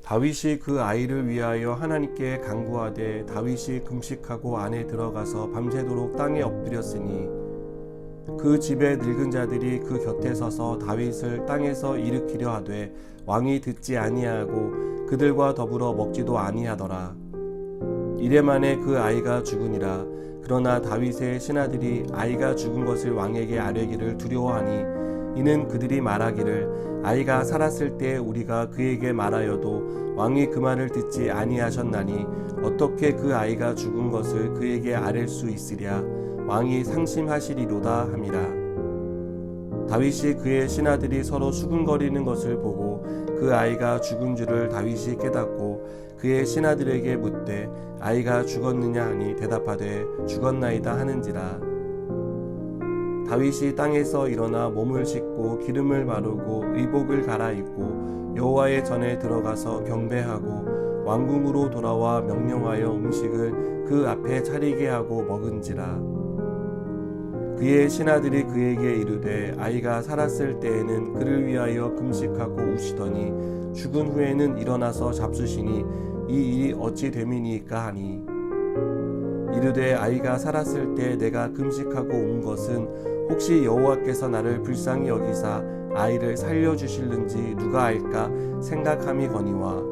다윗이 그 아이를 위하여 하나님께 간구하되 다윗이 금식하고 안에 들어가서 밤새도록 땅에 엎드렸으니 그 집의 늙은 자들이 그 곁에 서서 다윗을 땅에서 일으키려 하되 왕이 듣지 아니하고 그들과 더불어 먹지도 아니하더라. 이레만에 그 아이가 죽으니라. 그러나 다윗의 신하들이 아이가 죽은 것을 왕에게 아뢰기를 두려워하니 이는 그들이 말하기를 아이가 살았을 때 우리가 그에게 말하여도 왕이 그 말을 듣지 아니하셨나니 어떻게 그 아이가 죽은 것을 그에게 아랠 수 있으랴. 왕이 상심하시리로다 함이라. 다윗이 그의 신하들이 서로 수군거리는 것을 보고 그 아이가 죽은 줄을 다윗이 깨닫고 그의 신하들에게 묻되 아이가 죽었느냐 하니 대답하되 죽었나이다 하는지라. 다윗이 땅에서 일어나 몸을 씻고 기름을 바르고 의복을 갈아입고 여호와의 전에 들어가서 경배하고 왕궁으로 돌아와 명령하여 음식을 그 앞에 차리게 하고 먹은지라. 그의 신하들이 그에게 이르되 아이가 살았을 때에는 그를 위하여 금식하고 우시더니 죽은 후에는 일어나서 잡수시니 이 일이 어찌 됨이니까 하니 이르되 아이가 살았을 때 내가 금식하고 온 것은 혹시 여호와께서 나를 불쌍히 여기사 아이를 살려주실는지 누가 알까 생각함이거니와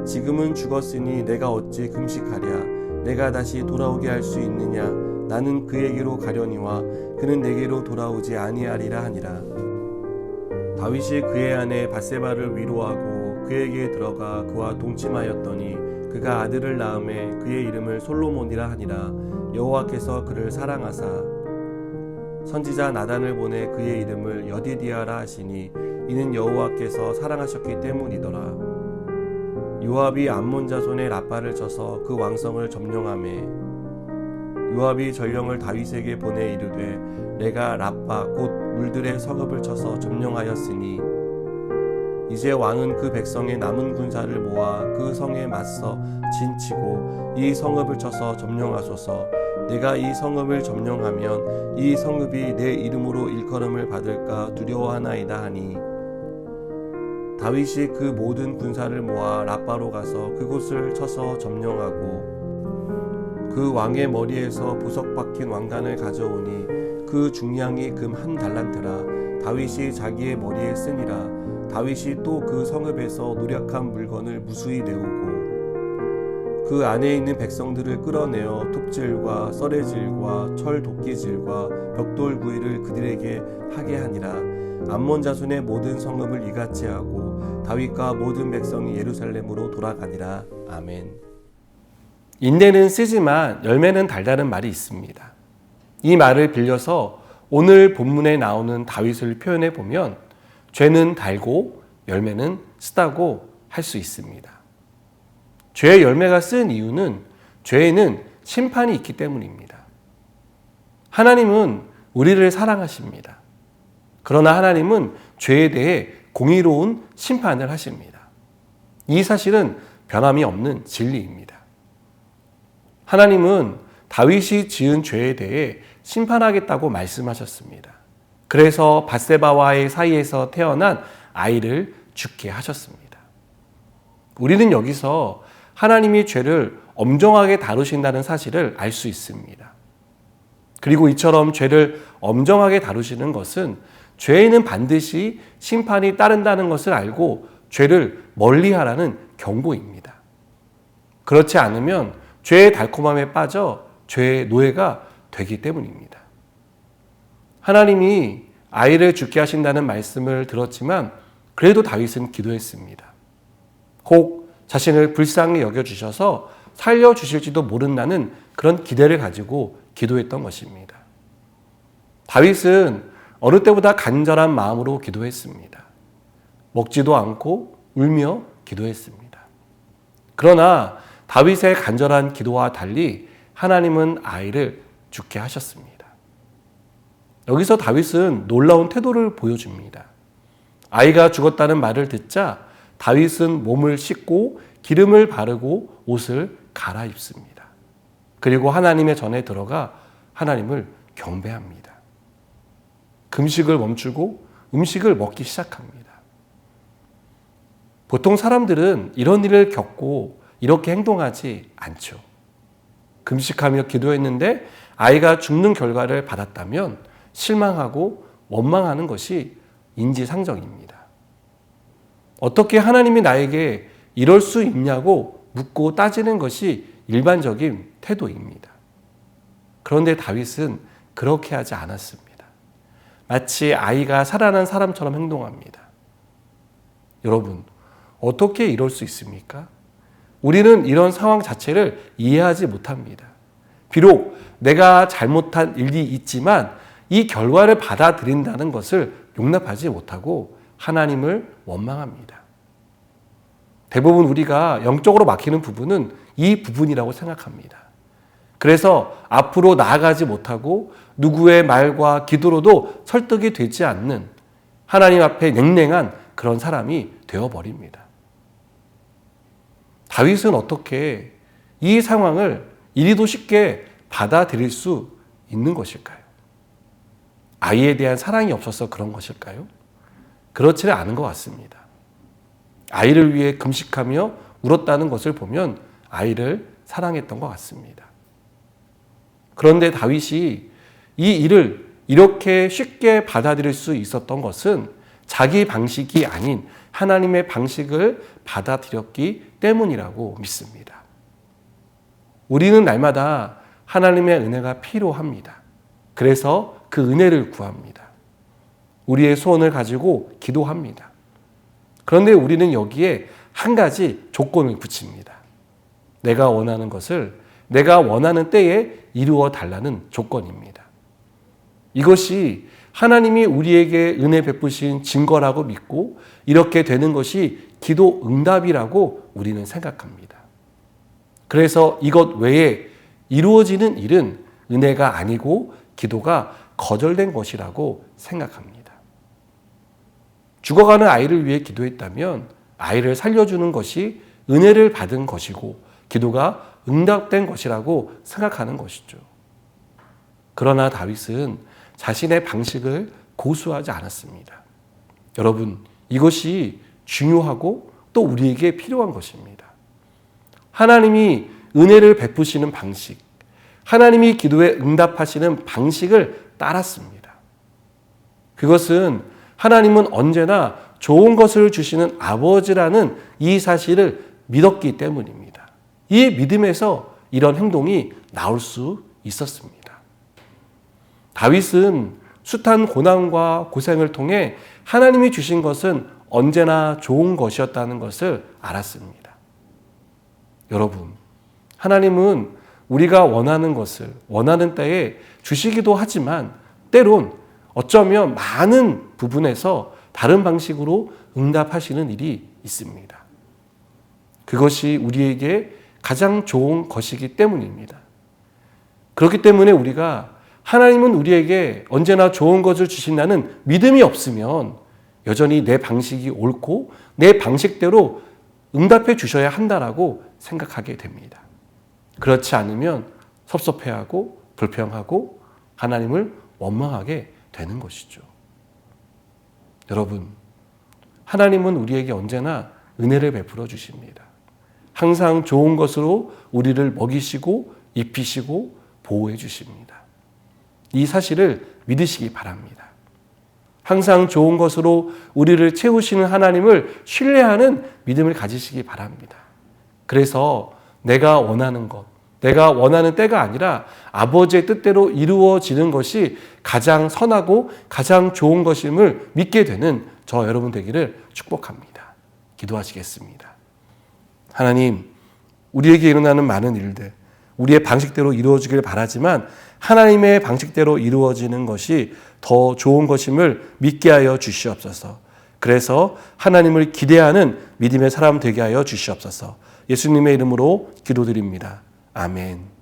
지금은 죽었으니 내가 어찌 금식하랴. 내가 다시 돌아오게 할 수 있느냐. 나는 그에게로 가려니와 그는 내게로 돌아오지 아니하리라 하니라. 다윗이 그의 아내 밧세바를 위로하고 그에게 들어가 그와 동침하였더니 그가 아들을 낳음에 그의 이름을 솔로몬이라 하니라. 여호와께서 그를 사랑하사 선지자 나단을 보내 그의 이름을 여디디아라 하시니 이는 여호와께서 사랑하셨기 때문이더라. 요압이 암몬 자손의 라빠를 쳐서 그 왕성을 점령하매 요압이 전령을 다윗에게 보내 이르되 내가 라빠 곧 물들의 성읍을 쳐서 점령하였으니 이제 왕은 그 백성의 남은 군사를 모아 그 성에 맞서 진치고 이 성읍을 쳐서 점령하소서. 내가 이 성읍을 점령하면 이 성읍이 내 이름으로 일컬음을 받을까 두려워하나이다 하니 다윗이 그 모든 군사를 모아 라빠로 가서 그곳을 쳐서 점령하고 그 왕의 머리에서 보석 박힌 왕관을 가져오니 그 중량이 금 1달란트라. 다윗이 자기의 머리에 쓰니라. 다윗이 또 그 성읍에서 노력한 물건을 무수히 내오고 그 안에 있는 백성들을 끌어내어 톱질과 썰애질과 철 도끼질과 벽돌 구이를 그들에게 하게 하니라. 암몬 자손의 모든 성읍을 이같이 하고 다윗과 모든 백성이 예루살렘으로 돌아가니라. 아멘. 인내는 쓰지만 열매는 달다는 말이 있습니다. 이 말을 빌려서 오늘 본문에 나오는 다윗을 표현해 보면 죄는 달고 열매는 쓰다고 할 수 있습니다. 죄의 열매가 쓴 이유는 죄에는 심판이 있기 때문입니다. 하나님은 우리를 사랑하십니다. 그러나 하나님은 죄에 대해 공의로운 심판을 하십니다. 이 사실은 변함이 없는 진리입니다. 하나님은 다윗이 지은 죄에 대해 심판하겠다고 말씀하셨습니다. 그래서 밧세바와의 사이에서 태어난 아이를 죽게 하셨습니다. 우리는 여기서 하나님이 죄를 엄정하게 다루신다는 사실을 알 수 있습니다. 그리고 이처럼 죄를 엄정하게 다루시는 것은 죄에는 반드시 심판이 따른다는 것을 알고 죄를 멀리하라는 경고입니다. 그렇지 않으면 죄의 달콤함에 빠져 죄의 노예가 되기 때문입니다. 하나님이 아이를 죽게 하신다는 말씀을 들었지만 그래도 다윗은 기도했습니다. 혹 자신을 불쌍히 여겨주셔서 살려주실지도 모른다는 그런 기대를 가지고 기도했던 것입니다. 다윗은 어느 때보다 간절한 마음으로 기도했습니다. 먹지도 않고 울며 기도했습니다. 그러나 다윗의 간절한 기도와 달리 하나님은 아이를 죽게 하셨습니다. 여기서 다윗은 놀라운 태도를 보여줍니다. 아이가 죽었다는 말을 듣자 다윗은 몸을 씻고 기름을 바르고 옷을 갈아입습니다. 그리고 하나님의 전에 들어가 하나님을 경배합니다. 금식을 멈추고 음식을 먹기 시작합니다. 보통 사람들은 이런 일을 겪고 이렇게 행동하지 않죠. 금식하며 기도했는데 아이가 죽는 결과를 받았다면 실망하고 원망하는 것이 인지상정입니다. 어떻게 하나님이 나에게 이럴 수 있냐고 묻고 따지는 것이 일반적인 태도입니다. 그런데 다윗은 그렇게 하지 않았습니다. 마치 아이가 살아난 사람처럼 행동합니다. 여러분, 어떻게 이럴 수 있습니까? 우리는 이런 상황 자체를 이해하지 못합니다. 비록 내가 잘못한 일이 있지만 이 결과를 받아들인다는 것을 용납하지 못하고 하나님을 원망합니다. 대부분 우리가 영적으로 막히는 부분은 이 부분이라고 생각합니다. 그래서 앞으로 나아가지 못하고 누구의 말과 기도로도 설득이 되지 않는 하나님 앞에 냉랭한 그런 사람이 되어버립니다. 다윗은 어떻게 이 상황을 이리도 쉽게 받아들일 수 있는 것일까요? 아이에 대한 사랑이 없어서 그런 것일까요? 그렇지는 않은 것 같습니다. 아이를 위해 금식하며 울었다는 것을 보면 아이를 사랑했던 것 같습니다. 그런데 다윗이 이 일을 이렇게 쉽게 받아들일 수 있었던 것은 자기 방식이 아닌 하나님의 방식을 받아들였기 때문이라고 믿습니다. 우리는 날마다 하나님의 은혜가 필요합니다. 그래서 그 은혜를 구합니다. 우리의 소원을 가지고 기도합니다. 그런데 우리는 여기에 한 가지 조건을 붙입니다. 내가 원하는 것을 내가 원하는 때에 이루어 달라는 조건입니다. 이것이 하나님이 우리에게 은혜 베푸신 증거라고 믿고 이렇게 되는 것이 기도 응답이라고 우리는 생각합니다. 그래서 이것 외에 이루어지는 일은 은혜가 아니고 기도가 거절된 것이라고 생각합니다. 죽어가는 아이를 위해 기도했다면 아이를 살려주는 것이 은혜를 받은 것이고 기도가 응답된 것이라고 생각하는 것이죠. 그러나 다윗은 자신의 방식을 고수하지 않았습니다. 여러분, 이것이 중요하고 또 우리에게 필요한 것입니다. 하나님이 은혜를 베푸시는 방식, 하나님이 기도에 응답하시는 방식을 따랐습니다. 그것은 하나님은 언제나 좋은 것을 주시는 아버지라는 이 사실을 믿었기 때문입니다. 이 믿음에서 이런 행동이 나올 수 있었습니다. 다윗은 숱한 고난과 고생을 통해 하나님이 주신 것은 언제나 좋은 것이었다는 것을 알았습니다. 여러분, 하나님은 우리가 원하는 것을 원하는 때에 주시기도 하지만 때론 어쩌면 많은 부분에서 다른 방식으로 응답하시는 일이 있습니다. 그것이 우리에게 가장 좋은 것이기 때문입니다. 그렇기 때문에 우리가 하나님은 우리에게 언제나 좋은 것을 주신다는 믿음이 없으면 여전히 내 방식이 옳고 내 방식대로 응답해 주셔야 한다라고 생각하게 됩니다. 그렇지 않으면 섭섭해하고 불평하고 하나님을 원망하게 되는 것이죠. 여러분, 하나님은 우리에게 언제나 은혜를 베풀어 주십니다. 항상 좋은 것으로 우리를 먹이시고 입히시고 보호해 주십니다. 이 사실을 믿으시기 바랍니다. 항상 좋은 것으로 우리를 채우시는 하나님을 신뢰하는 믿음을 가지시기 바랍니다. 그래서 내가 원하는 것, 내가 원하는 때가 아니라 아버지의 뜻대로 이루어지는 것이 가장 선하고 가장 좋은 것임을 믿게 되는 저 여러분 되기를 축복합니다. 기도하시겠습니다. 하나님, 우리에게 일어나는 많은 일들, 우리의 방식대로 이루어지길 바라지만 하나님의 방식대로 이루어지는 것이 더 좋은 것임을 믿게 하여 주시옵소서. 그래서 하나님을 기대하는 믿음의 사람 되게 하여 주시옵소서. 예수님의 이름으로 기도드립니다. 아멘.